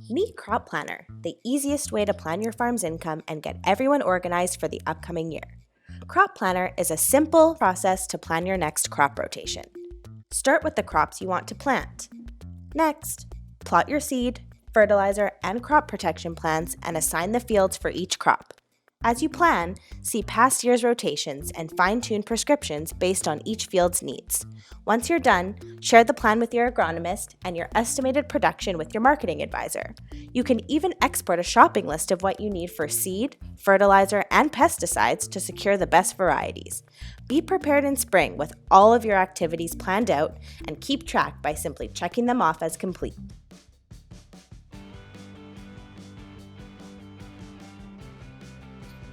Meet Crop Planner, the easiest way to plan your farm's income and get everyone organized for the upcoming year. Crop Planner is a simple process to plan your next crop rotation. Start with the crops you want to plant. Next, plot your seed, fertilizer, and crop protection plans and assign the fields for each crop. As you plan, see past year's rotations and fine-tune prescriptions based on each field's needs. Once you're done, share the plan with your agronomist and your estimated production with your marketing advisor. You can even export a shopping list of what you need for seed, fertilizer, and pesticides to secure the best varieties. Be prepared in spring with all of your activities planned out and keep track by simply checking them off as complete.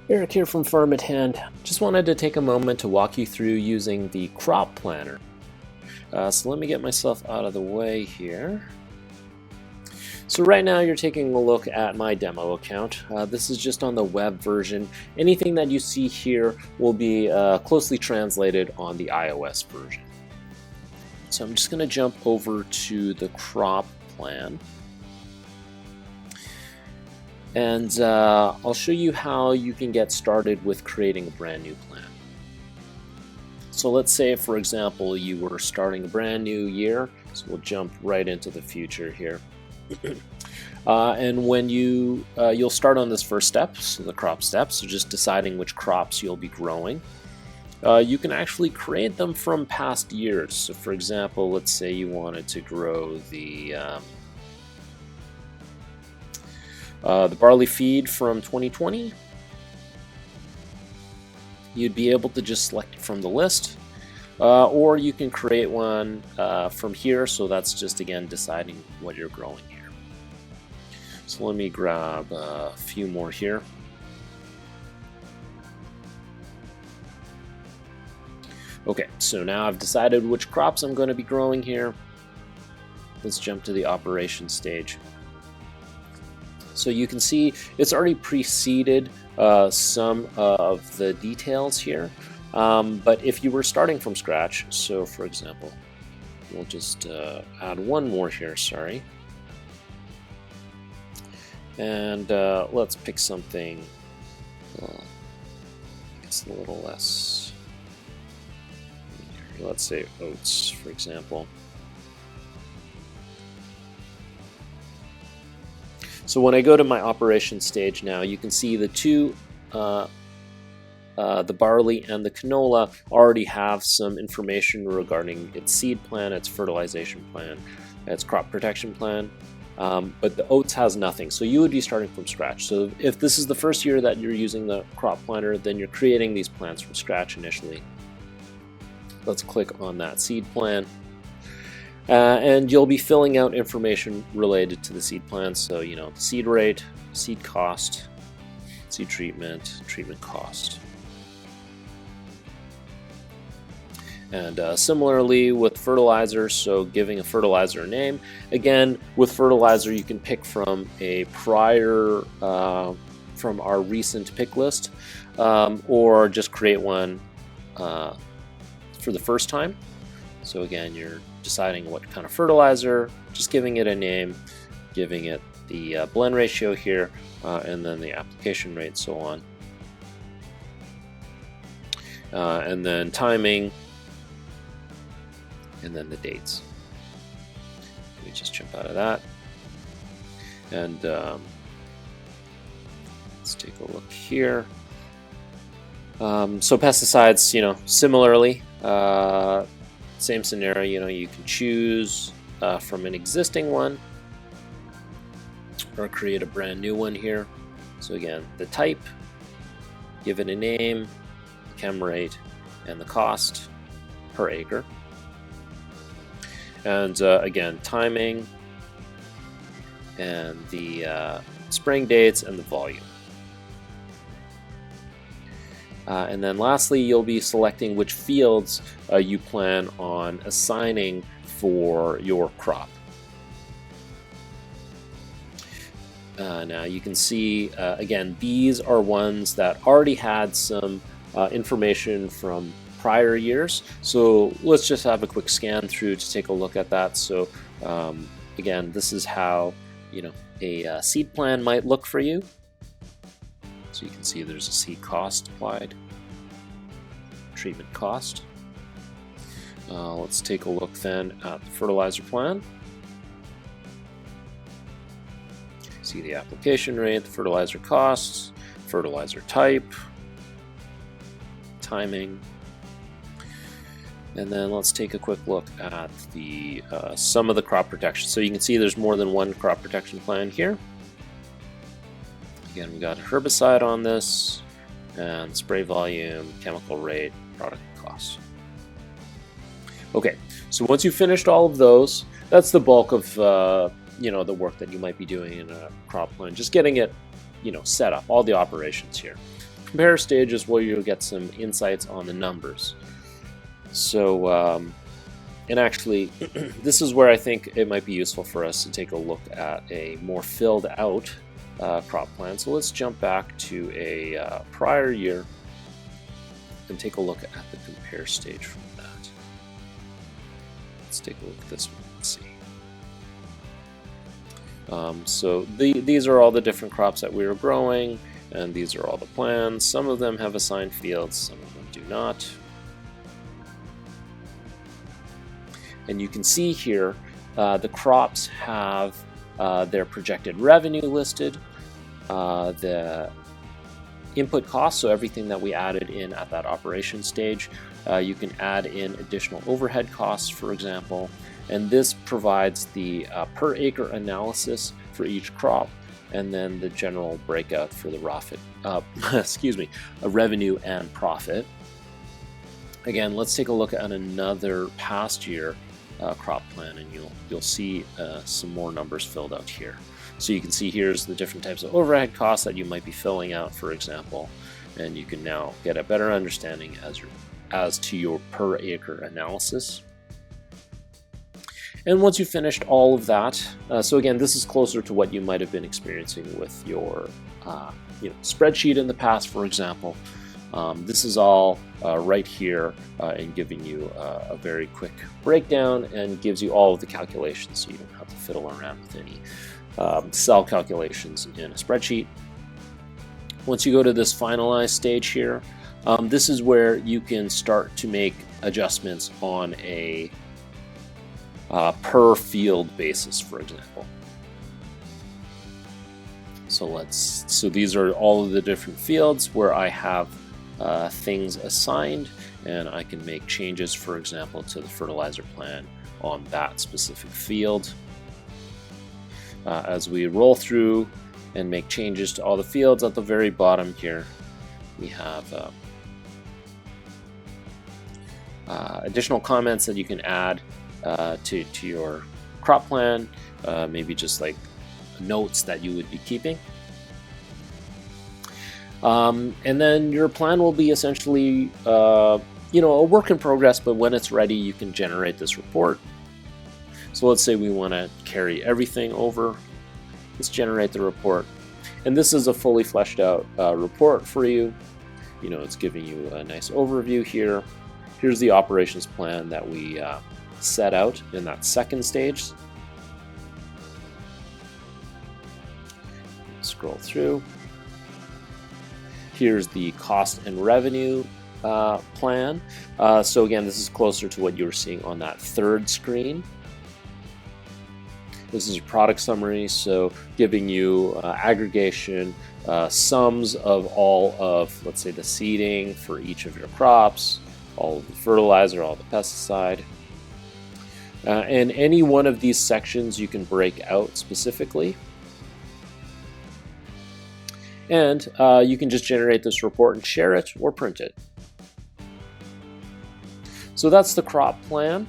Eric here from Farm at Hand. Just wanted to take a moment to walk you through using the Crop Planner. So let me get myself out of the way here. So right now you're taking a look at my demo account. This is just on the web version. Anything that you see here will be closely translated on the iOS version. So I'm just going to jump over to the crop plan. And I'll show you how you can get started with creating a brand new plan. So let's say, for example, you were starting a brand new year. So we'll jump right into the future here. And when you'll start on this first step, so the crop step, so just deciding which crops you'll be growing. You can actually create them from past years. So for example, let's say you wanted to grow the barley feed from 2020, you'd be able to just select it from the list, or you can create one from here. So that's just, again, deciding what you're growing here. So let me grab a few more here. Okay, so now I've decided which crops I'm going to be growing here. Let's jump to the operation stage. So you can see it's already preceded some of the details here, but if you were starting from scratch, so for example, we'll just add one more here, sorry, and let's pick something, it's a little less, let's say oats, for example. So when I go to my operation stage now, you can see the two, the barley and the canola already have some information regarding its seed plan, its fertilization plan, its crop protection plan, but the oats has nothing. So you would be starting from scratch. So if this is the first year that you're using the crop planner, then you're creating these plans from scratch initially. Let's click on that seed plan. And you'll be filling out information related to the seed plan. So, you know, seed rate, seed cost, seed treatment, treatment cost. And similarly with fertilizer, so giving a fertilizer a name. Again, with fertilizer, you can pick from a prior, from our recent pick list, or just create one for the first time. So again, you're deciding what kind of fertilizer, just giving it a name, giving it the blend ratio here, and then the application rate, so on. And then timing, and then the dates. Let me just jump out of that. And let's take a look here. So pesticides, you know, similarly, same scenario, you know, you can choose from an existing one or create a brand new one here. So again, the type, give it a name, chem rate, and the cost per acre. And again, timing, and the spraying dates, and the volume. And then lastly, you'll be selecting which fields you plan on assigning for your crop. Now you can see, again, these are ones that already had some information from prior years. So let's just have a quick scan through to take a look at that. So again, this is how a seed plan might look for you. So you can see there's a seed cost applied, treatment cost. Let's take a look then at the fertilizer plan. See the application rate, the fertilizer costs, fertilizer type, timing, and then let's take a quick look at the some of the crop protection. So you can see there's more than one crop protection plan here. Again, we got herbicide on this, and spray volume, chemical rate, product cost. Okay, so once you've finished all of those, that's the bulk of the work that you might be doing in a crop plan. Just getting it, set up, all the operations here. Compare stage is where you'll get some insights on the numbers. So, and actually, this is where I think it might be useful for us to take a look at a more filled out crop plan. So let's jump back to a prior year and take a look at the compare stage from that. Let's take a look at this one and see. So these are all the different crops that we were growing, and these are all the plans. Some of them have assigned fields, some of them do not. And you can see here the crops have their projected revenue listed, the input costs, so everything that we added in at that operation stage. You can add in additional overhead costs, for example, and this provides the per acre analysis for each crop, and then the general breakout for the revenue and profit. Again, let's take a look at another past year crop plan, and you'll see some more numbers filled out here. So you can see here's the different types of overhead costs that you might be filling out, for example, and you can now get a better understanding as to your per acre analysis. And once you've finished all of that, so again, this is closer to what you might have been experiencing with your spreadsheet in the past, for example. This is all right here and giving you a very quick breakdown, and gives you all of the calculations, so you don't have to fiddle around with any cell calculations in a spreadsheet. Once you go to this finalize stage here, this is where you can start to make adjustments on a per field basis, for example. So these are all of the different fields where I have things assigned, and I can make changes, for example, to the fertilizer plan on that specific field. As we roll through and make changes to all the fields, at the very bottom here we have additional comments that you can add to your crop plan, maybe just like notes that you would be keeping. And then your plan will be essentially a work in progress, but when it's ready you can generate this report. So let's say we want to carry everything over. Let's generate the report, and this is a fully fleshed out report for you. It's giving you a nice overview here. Here's the operations plan that we set out in that second stage. Scroll through. Here's the cost and revenue plan. So again, this is closer to what you were seeing on that third screen. This is a product summary, so giving you aggregation, sums of all of, let's say, the seeding for each of your crops, all of the fertilizer, all the pesticide. And any one of these sections you can break out specifically. And you can just generate this report and share it or print it. So that's the crop plan.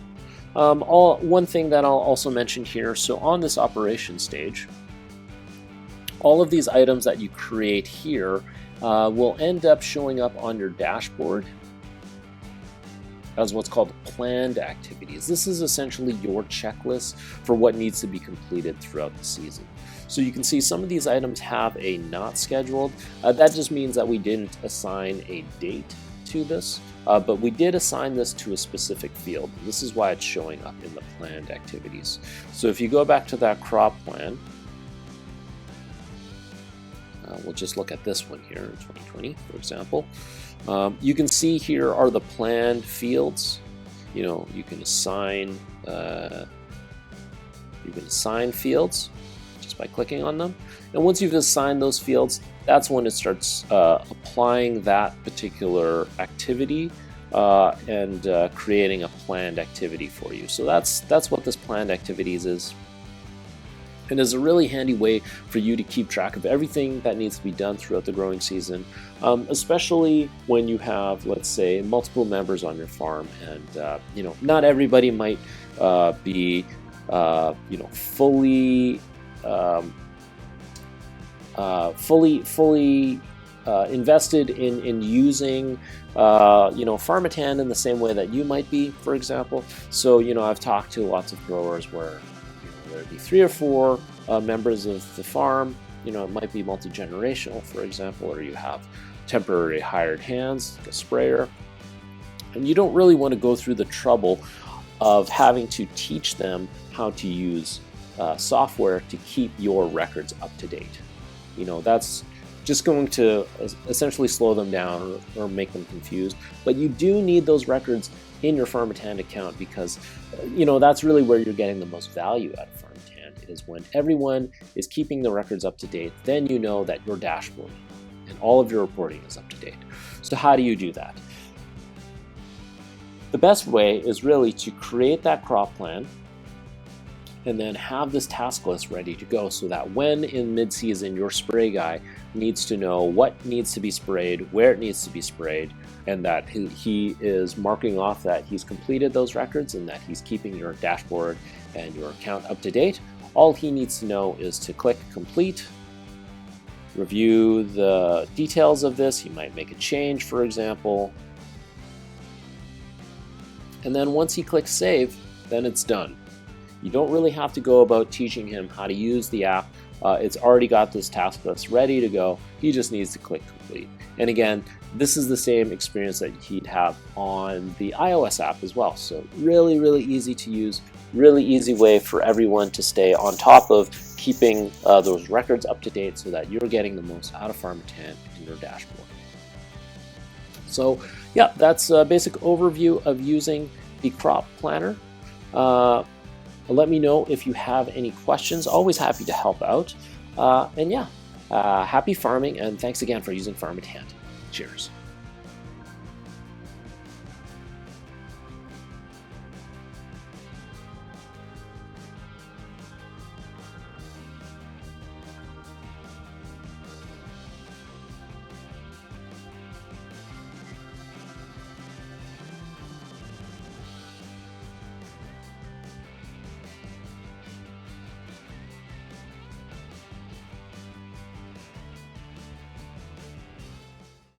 One thing that I'll also mention here, so on this operation stage, all of these items that you create here will end up showing up on your dashboard as what's called planned activities. This is essentially your checklist for what needs to be completed throughout the season. So you can see some of these items have a not scheduled. That just means that we didn't assign a date to this, but we did assign this to a specific field. This is why it's showing up in the planned activities. So if you go back to that crop plan, we'll just look at this one here in 2020, for example. You can see here are the planned fields. You can assign fields just by clicking on them. And once you've assigned those fields, that's when it starts applying that particular activity and creating a planned activity for you. So that's what this planned activities is. And is a really handy way for you to keep track of everything that needs to be done throughout the growing season, especially when you have, let's say, multiple members on your farm, and not everybody might be fully invested in using Farmatan in the same way that you might be, for example. So I've talked to lots of growers where there'd be 3 or 4 members of the farm. It might be multi-generational, for example, or you have temporary hired hands, like a sprayer, and you don't really want to go through the trouble of having to teach them how to use software to keep your records up to date. That's just going to essentially slow them down or make them confused. But you do need those records in your Farmatan account, because that's really where you're getting the most value out of Farmatan, is when everyone is keeping the records up to date. Then you know that your dashboard and all of your reporting is up to date. So how do you do that? The best way is really to create that crop plan and then have this task list ready to go, so that when in mid-season your spray guy needs to know what needs to be sprayed, where it needs to be sprayed, and that he is marking off that he's completed those records and that he's keeping your dashboard and your account up to date, all he needs to know is to click complete, review the details of this. He might make a change, for example, and then once he clicks save, then it's done. You don't really have to go about teaching him how to use the app. It's already got this task list ready to go. He just needs to click complete. And again, this is the same experience that he'd have on the iOS app as well. So really, really easy to use, really easy way for everyone to stay on top of keeping those records up to date, so that you're getting the most out of Farmatan in your dashboard. So yeah, that's a basic overview of using the crop planner. Let me know if you have any questions. Always happy to help out. And yeah, happy farming, and thanks again for using Farmatan. Cheers.